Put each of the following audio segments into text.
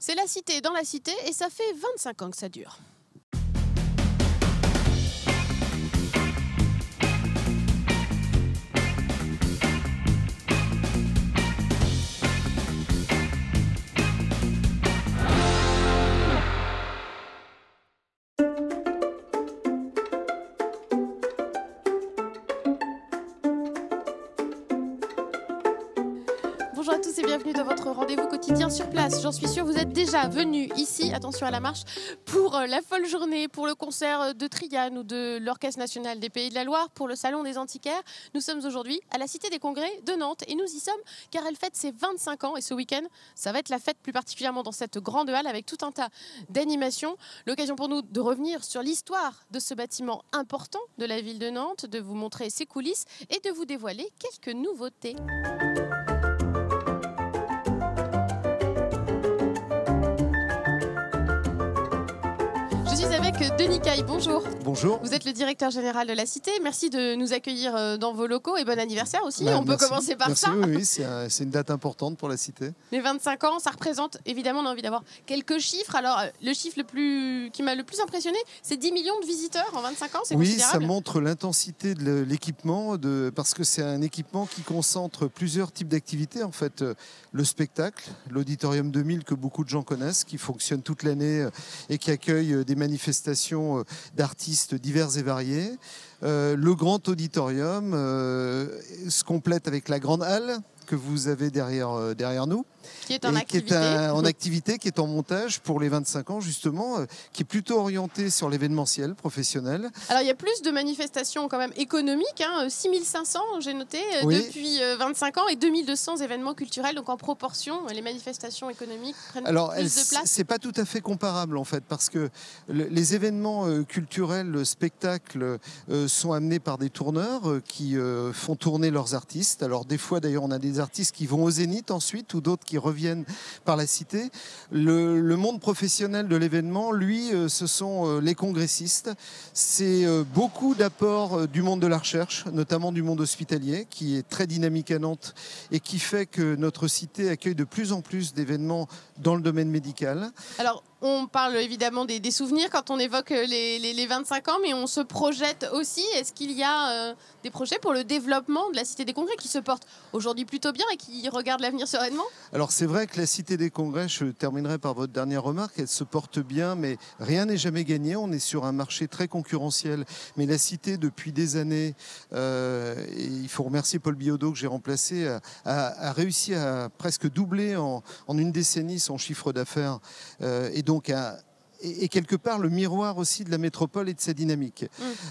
C'est la cité dans la cité et ça fait 25 ans que ça dure. Bonjour à tous et bienvenue dans votre rendez-vous quotidien sur place. J'en suis sûre, vous êtes déjà venus ici, attention à la marche, pour la folle journée, pour le concert de Triane ou de l'Orchestre national des Pays de la Loire, pour le Salon des Antiquaires. Nous sommes aujourd'hui à la Cité des Congrès de Nantes et nous y sommes car elle fête ses 25 ans et ce week-end, ça va être la fête plus particulièrement dans cette grande halle avec tout un tas d'animations. L'occasion pour nous de revenir sur l'histoire de ce bâtiment important de la ville de Nantes, de vous montrer ses coulisses et de vous dévoiler quelques nouveautés. Je suis avec Denis Caille, bonjour. Bonjour. Vous êtes le directeur général de la Cité. Merci de nous accueillir dans vos locaux et bon anniversaire aussi. On peut commencer par ça. Oui, c'est une date importante pour la Cité. Les 25 ans, ça représente, évidemment, on a envie d'avoir quelques chiffres. Alors, le chiffre qui m'a le plus impressionné, c'est 10 millions de visiteurs en 25 ans, c'est considérable. Oui, ça montre l'intensité de l'équipement, parce que c'est un équipement qui concentre plusieurs types d'activités. En fait, le spectacle, l'Auditorium 2000 que beaucoup de gens connaissent, qui fonctionne toute l'année et qui accueille des manifestations d'artistes divers et variés. Le grand auditorium se complète avec la grande halle que vous avez derrière nous. Qui est en activité. Qui est en montage pour les 25 ans, justement, qui est plutôt orienté sur l'événementiel professionnel. Alors, il y a plus de manifestations quand même économiques, 6500, j'ai noté, depuis 25 ans, et 2200 événements culturels. Donc, en proportion, les manifestations économiques prennent plus de place. C'est pas tout à fait comparable, en fait, parce que les événements culturels, spectacles, sont amenés par des tourneurs qui font tourner leurs artistes. Alors, des fois, d'ailleurs, on a des artistes qui vont au Zénith ensuite, ou d'autres qui reviennent par la Cité. Le monde professionnel de l'événement, lui, ce sont les congressistes. C'est beaucoup d'apports du monde de la recherche, notamment du monde hospitalier, qui est très dynamique à Nantes et qui fait que notre Cité accueille de plus en plus d'événements dans le domaine médical. Alors, on parle évidemment des souvenirs quand on évoque les 25 ans, mais on se projette aussi. Est-ce qu'il y a des projets pour le développement de la Cité des Congrès qui se porte aujourd'hui plutôt bien et qui regarde l'avenir sereinement? Alors c'est vrai que la Cité des Congrès, je terminerai par votre dernière remarque, elle se porte bien, mais rien n'est jamais gagné. On est sur un marché très concurrentiel. Mais la Cité, depuis des années, et il faut remercier Paul Billaudot que j'ai remplacé, a réussi à presque doubler en une décennie son chiffre d'affaires. Et donc et quelque part le miroir aussi de la métropole et de sa dynamique.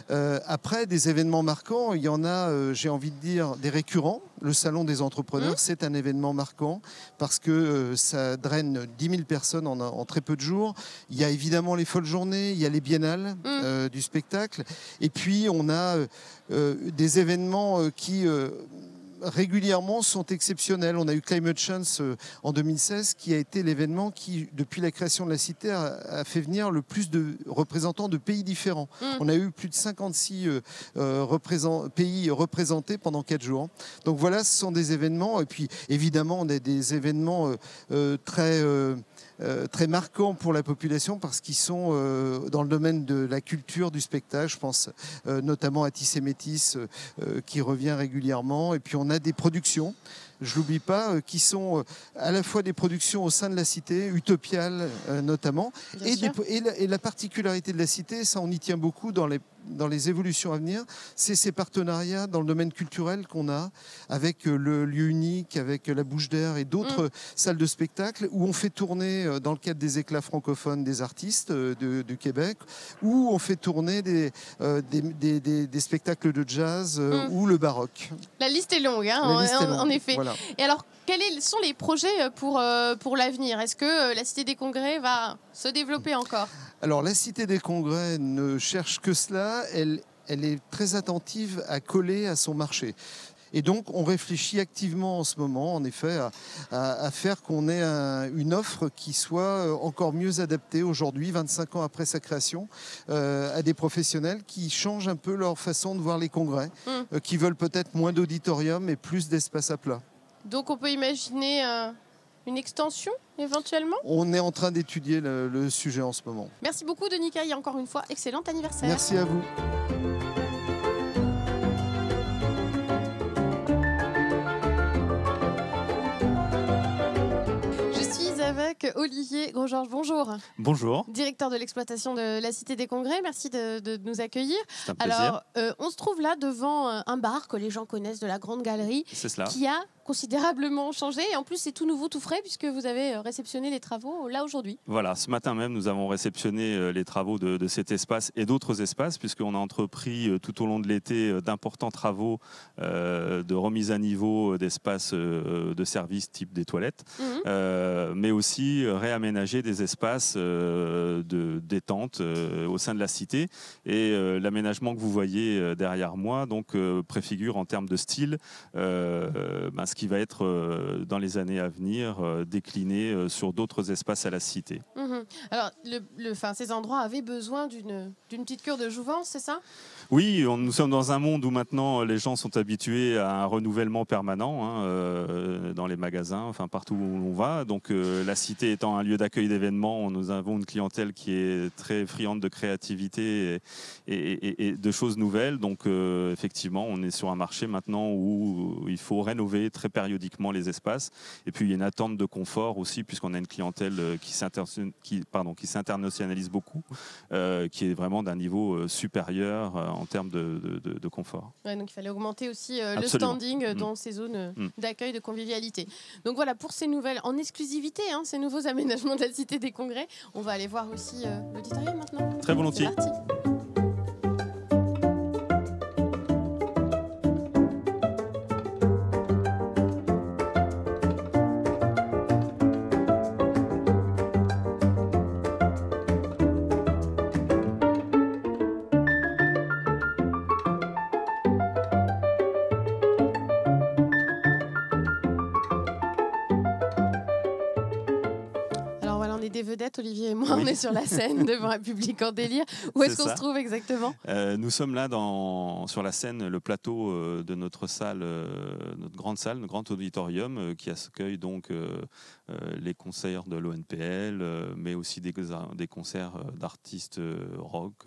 Après, des événements marquants, il y en a, j'ai envie de dire, des récurrents. Le Salon des entrepreneurs, c'est un événement marquant parce que ça draine 10 000 personnes en très peu de jours. Il y a évidemment les folles journées, il y a les biennales du spectacle. Et puis, on a des événements qui... régulièrement sont exceptionnels. On a eu Climate Chance en 2016 qui a été l'événement qui, depuis la création de la Cité, a fait venir le plus de représentants de pays différents. On a eu plus de 56 pays représentés pendant 4 jours. Donc voilà, ce sont des événements. Et puis évidemment, on a des événements très marquants pour la population parce qu'ils sont dans le domaine de la culture, du spectacle. Je pense notamment à Tissé Métis qui revient régulièrement. Et puis on a des productions, je l'oublie pas, qui sont à la fois des productions au sein de la Cité, Utopial notamment, et la particularité de la Cité, ça on y tient beaucoup dans les évolutions à venir, c'est ces partenariats dans le domaine culturel qu'on a avec le lieu unique, avec la Bouche d'Air et d'autres salles de spectacle où on fait tourner, dans le cadre des éclats francophones, des artistes du Québec, où on fait tourner des spectacles de jazz ou le baroque. La liste est longue, en effet. Voilà. Et alors, quels sont les projets pour l'avenir? Est-ce que la Cité des Congrès va se développer encore? Alors, la Cité des Congrès ne cherche que cela. Elle est très attentive à coller à son marché. Et donc, on réfléchit activement en ce moment, en effet, à faire qu'on ait une offre qui soit encore mieux adaptée aujourd'hui, 25 ans après sa création, à des professionnels qui changent un peu leur façon de voir les congrès, qui veulent peut-être moins d'auditorium et plus d'espace à plat. Donc, on peut imaginer Une extension éventuellement? On est en train d'étudier le sujet en ce moment. Merci beaucoup Denis Caille, encore une fois, excellent anniversaire. Merci à vous. Avec Olivier Grosgeorges, bonjour. Bonjour. Directeur de l'exploitation de la Cité des Congrès, merci de nous accueillir. C'est un plaisir. Alors, on se trouve là devant un bar que les gens connaissent de la Grande Galerie, qui a considérablement changé. Et en plus, c'est tout nouveau, tout frais, puisque vous avez réceptionné les travaux là aujourd'hui. Voilà, ce matin même, nous avons réceptionné les travaux de cet espace et d'autres espaces, puisqu'on a entrepris tout au long de l'été d'importants travaux de remise à niveau d'espaces de services type des toilettes, mais aussi réaménager des espaces de détente au sein de la cité. Et l'aménagement que vous voyez derrière moi donc, préfigure en termes de style ce qui va être dans les années à venir décliné sur d'autres espaces à la cité. Alors, ces endroits avaient besoin d'une petite cure de jouvence, c'est ça? Oui, nous sommes dans un monde où maintenant les gens sont habitués à un renouvellement permanent dans les magasins, enfin partout où on va. Donc la cité étant un lieu d'accueil d'événements, nous avons une clientèle qui est très friande de créativité et de choses nouvelles. Donc effectivement, on est sur un marché maintenant où il faut rénover très périodiquement les espaces. Et puis il y a une attente de confort aussi, puisqu'on a une clientèle qui s'internationalise beaucoup, qui est vraiment d'un niveau supérieur en termes de confort. Ouais, donc il fallait augmenter aussi le standing dans ces zones d'accueil, de convivialité. Donc voilà, pour ces nouvelles, en exclusivité, ces nouveaux aménagements de la Cité des Congrès, on va aller voir aussi l'auditorium maintenant. Très volontiers. C'est parti. Des vedettes, Olivier et moi, on est sur la scène devant un public en délire. Où est-ce qu'on se trouve exactement? Nous sommes là sur la scène, le plateau de notre salle, notre grande salle, notre grand auditorium qui accueille donc les concerts de l'ONPL, mais aussi des concerts d'artistes rock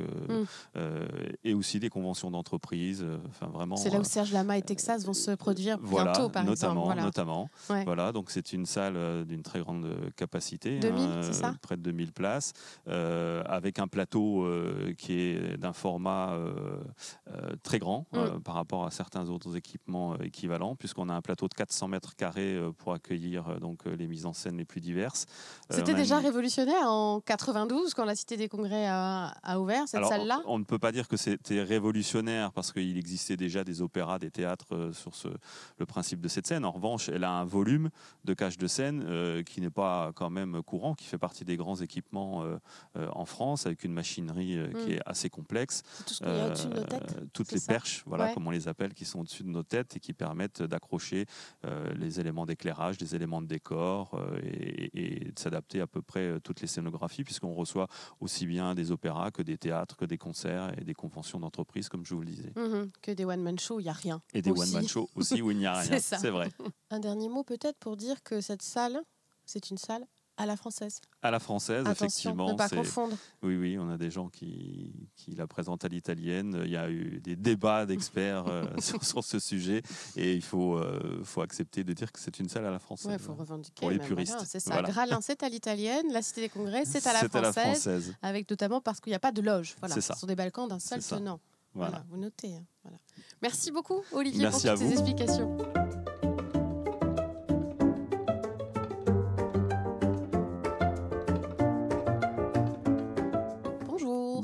et aussi des conventions d'entreprise. Vraiment. C'est là où Serge Lama et Texas vont se produire bientôt, par exemple. Notamment. Ouais. Voilà, donc c'est une salle d'une très grande capacité. 2000, c'est ça ? Près de 2000 places, avec un plateau qui est d'un format très grand par rapport à certains autres équipements équivalents, puisqu'on a un plateau de 400 mètres carrés pour accueillir donc, les mises en scène les plus diverses. C'était déjà révolutionnaire en 92 quand la Cité des Congrès a ouvert cette salle-là? On ne peut pas dire que c'était révolutionnaire parce qu'il existait déjà des opéras, des théâtres sur le principe de cette scène. En revanche, elle a un volume de cage de scène qui n'est pas quand même courant, qui fait partie des grands équipements en France, avec une machinerie qui est assez complexe. C'est tout ce qu'il y a au-dessus de nos têtes. Toutes les perches, comme on les appelle, qui sont au-dessus de nos têtes et qui permettent d'accrocher les éléments d'éclairage, des éléments de décor et de s'adapter à peu près toutes les scénographies, puisqu'on reçoit aussi bien des opéras que des théâtres, que des concerts et des conventions d'entreprise, comme je vous le disais. Que des one-man shows, il n'y a rien. Et des one-man shows aussi où il n'y a rien, c'est vrai. Un dernier mot peut-être pour dire que cette salle, c'est une salle à la française. À la française, attention, effectivement. Ne pas confondre. Oui, on a des gens qui la présentent à l'italienne. Il y a eu des débats d'experts sur ce sujet et il faut accepter de dire que c'est une salle à la française. Il faut revendiquer. Pour les puristes. Voilà, c'est ça. Voilà. Gralin, c'est à l'italienne. La Cité des Congrès, c'est à la française. Avec notamment parce qu'il n'y a pas de loge. Voilà. Ce sont des balcons d'un seul tenant. Voilà. Vous notez. Voilà. Merci beaucoup, Olivier, pour toutes ces explications.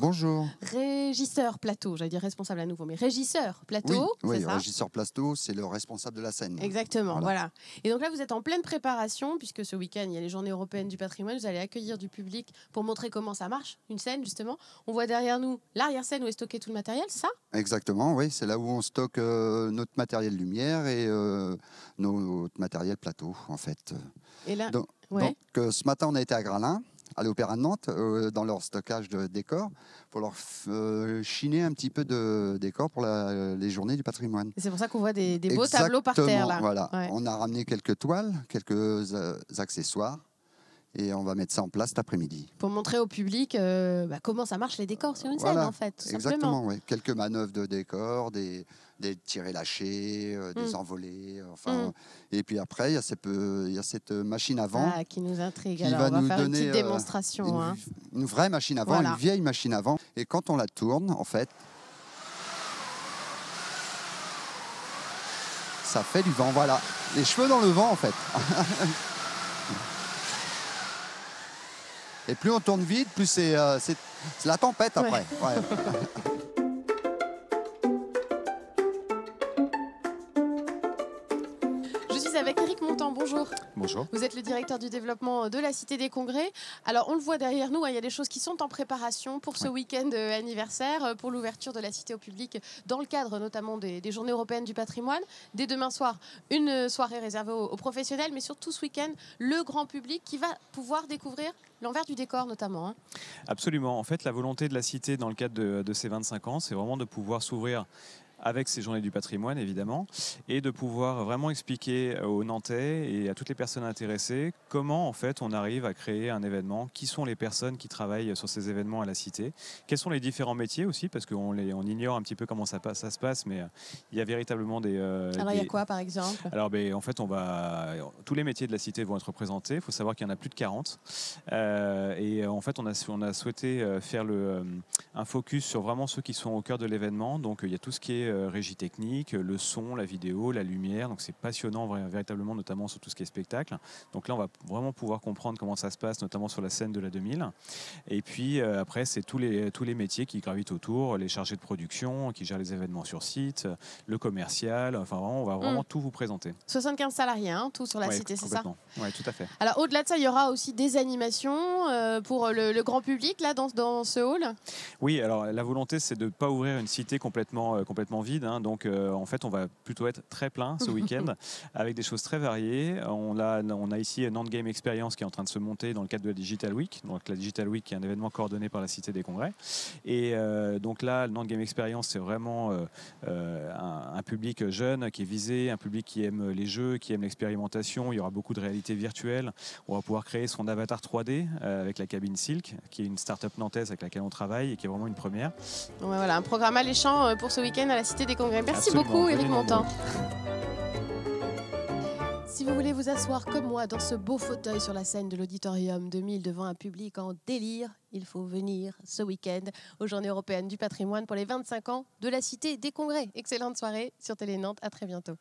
Bonjour. Régisseur plateau, j'allais dire responsable à nouveau, mais régisseur plateau. Oui, régisseur plateau, c'est le responsable de la scène. Exactement, voilà. Et donc là, vous êtes en pleine préparation, puisque ce week-end, il y a les Journées européennes du patrimoine. Vous allez accueillir du public pour montrer comment ça marche, une scène justement. On voit derrière nous l'arrière-scène où est stocké tout le matériel, c'est ça? Exactement, oui. C'est là où on stocke notre matériel lumière et notre matériel plateau, en fait. Et là, donc ce matin, on a été à Gralin. à l'Opéra de Nantes, dans leur stockage de décors, pour leur chiner un petit peu de décors pour les journées du patrimoine. Et c'est pour ça qu'on voit des beaux tableaux par terre, là. Voilà. Ouais. On a ramené quelques toiles, quelques accessoires, et on va mettre ça en place cet après-midi. Pour montrer au public comment ça marche les décors sur une scène, en fait, tout exactement, simplement. oui. Quelques manœuvres de décors, des tirés lâchés, des envolées, et puis après il y a cette machine à vent qui nous intrigue. qui Alors va on va nous faire donner une petite démonstration. une vraie machine à vent, Voilà. une vieille machine à vent, et quand on la tourne, en fait, ça fait du vent, voilà, les cheveux dans le vent en fait. Et plus on tourne vite, plus c'est la tempête après. Ouais. Je suis avec Éric Montant, bonjour. Bonjour. Vous êtes le directeur du développement de la Cité des Congrès. Alors on le voit derrière nous, il y a des choses qui sont en préparation pour ce week-end anniversaire, pour l'ouverture de la Cité au public, dans le cadre notamment des Journées européennes du patrimoine. Dès demain soir, une soirée réservée aux professionnels, mais surtout ce week-end, le grand public qui va pouvoir découvrir l'envers du décor notamment. Absolument. En fait, la volonté de la Cité dans le cadre de ces 25 ans, c'est vraiment de pouvoir s'ouvrir avec ces journées du patrimoine, évidemment, et de pouvoir vraiment expliquer aux Nantais et à toutes les personnes intéressées comment, en fait, on arrive à créer un événement, qui sont les personnes qui travaillent sur ces événements à la Cité, quels sont les différents métiers aussi, parce qu'on ignore un petit peu comment ça se passe, mais il y a véritablement des... Alors il y a quoi, par exemple? Alors, en fait, tous les métiers de la Cité vont être représentés. Il faut savoir qu'il y en a plus de 40. Et en fait, on a souhaité faire un focus sur vraiment ceux qui sont au cœur de l'événement. Donc, il y a tout ce qui est régie technique, le son, la vidéo, la lumière. Donc c'est passionnant véritablement, notamment sur tout ce qui est spectacle. Donc là, on va vraiment pouvoir comprendre comment ça se passe, notamment sur la scène de la 2000. Et puis après, c'est tous les métiers qui gravitent autour, les chargés de production, qui gèrent les événements sur site, le commercial. Enfin, vraiment, on va vraiment tout vous présenter. 75 salariés, tout sur la Cité, c'est ça? Oui, tout à fait. Alors au-delà de ça, il y aura aussi des animations pour le grand public là dans ce hall. Oui, alors la volonté, c'est de ne pas ouvrir une cité complètement vide. Donc en fait, on va plutôt être très plein ce week-end avec des choses très variées. On a ici Nantes Game Experience qui est en train de se monter dans le cadre de la Digital Week. Donc la Digital Week qui est un événement coordonné par la Cité des Congrès. Et donc là, Nantes Game Experience, c'est vraiment un public jeune qui est visé, un public qui aime les jeux, qui aime l'expérimentation. Il y aura beaucoup de réalité virtuelle. On va pouvoir créer son avatar 3D avec la cabine Silk, qui est une start-up nantaise avec laquelle on travaille et qui est vraiment une première. Ouais, voilà, un programme alléchant pour ce week-end à la Cité des Congrès. Merci Absolument, beaucoup, Éric Montant. Si vous voulez vous asseoir comme moi dans ce beau fauteuil sur la scène de l'Auditorium 2000 devant un public en délire, il faut venir ce week-end aux Journées européennes du patrimoine pour les 25 ans de la Cité des Congrès. Excellente soirée sur Télé Nantes, à très bientôt.